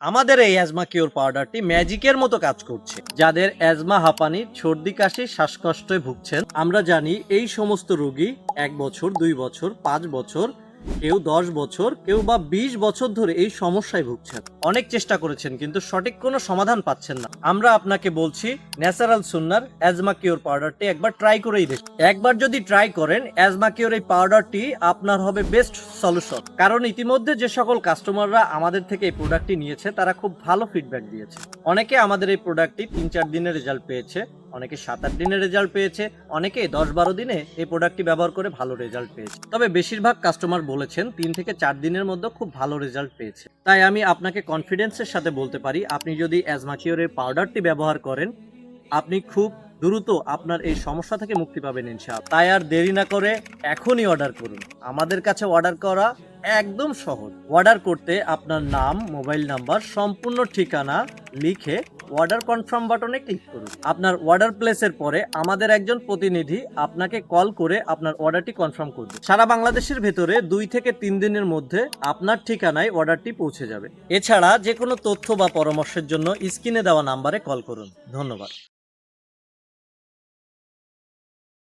আমাদের এই asthma cure পাউডারটি ম্যাজিকের মতো কাজ করছে। যাদের অ্যাজমা, হাঁপানি, সর্দি, কাশি, শ্বাসকষ্টে ভুগছেন, আমরা জানি এই সমস্ত রোগী 1 বছর, 2 বছর, 5 বছর, কেউ 10 বছর, কেউ বা 20 বছর ধরে এই সমস্যায় ভুগছেন। অনেক চেষ্টা করেছেন কিন্তু সঠিক কোনো সমাধান পাচ্ছেন না। আমরা আপনাকে বলছি ন্যাচারাল সুন্নার অ্যাজমা কিওর পাউডারটি একবার ট্রাই করেই দেখুন। একবার যদি ট্রাই করেন, অ্যাজমা কিওর এই পাউডারটি আপনার হবে বেস্ট সলিউশন। কারণ ইতিমধ্যে যে সকল কাস্টমাররা আমাদের থেকে এই প্রোডাক্টটি নিয়েছে তারা খুব ভালো ফিডব্যাক দিয়েছে। অনেকে আমাদের এই প্রোডাক্টটি 3-4 দিনের রেজাল্ট পেয়েছে, অনেকে 7-8 দিনের রেজাল্ট পেয়েছে, অনেকে 10-12 দিনে এই প্রোডাক্টটি ব্যবহার করে ভালো রেজাল্ট পেয়েছে। তবে বেশিরভাগ কাস্টমার বলেছেন 3 থেকে 4 দিনের মধ্যে খুব ভালো রেজাল্ট পেয়েছে। তাই আমি আপনাকে কনফিডেন্সের সাথে বলতে পারি, আপনি যদি অ্যাজমা কিওরের পাউডারটি ব্যবহার করেন, আপনি খুব দ্রুত আপনার এই সমস্যা থেকে মুক্তি পাবেন ইনশাআল্লাহ। তাই আর দেরি না করে এখনই অর্ডার করুন। আমাদের কাছে অর্ডার করা একদম সহজ। অর্ডার করতে আপনার নাম, মোবাইল নাম্বার, সম্পূর্ণ ঠিকানা লিখে অর্ডার কনফার্ম বাটনে ক্লিক করুন। আপনার অর্ডার প্লেসের পরে আমাদের একজন প্রতিনিধি আপনাকে কল করে আপনার অর্ডারটি কনফার্ম করবে। সারা বাংলাদেশের ভেতরে 2 থেকে 3 দিনের মধ্যে আপনার ঠিকানায় অর্ডারটি পৌঁছে যাবে। এছাড়া যে কোনো তথ্য বা পরামর্শের জন্য স্ক্রিনে দেওয়া নাম্বারে কল করুন। ধন্যবাদ।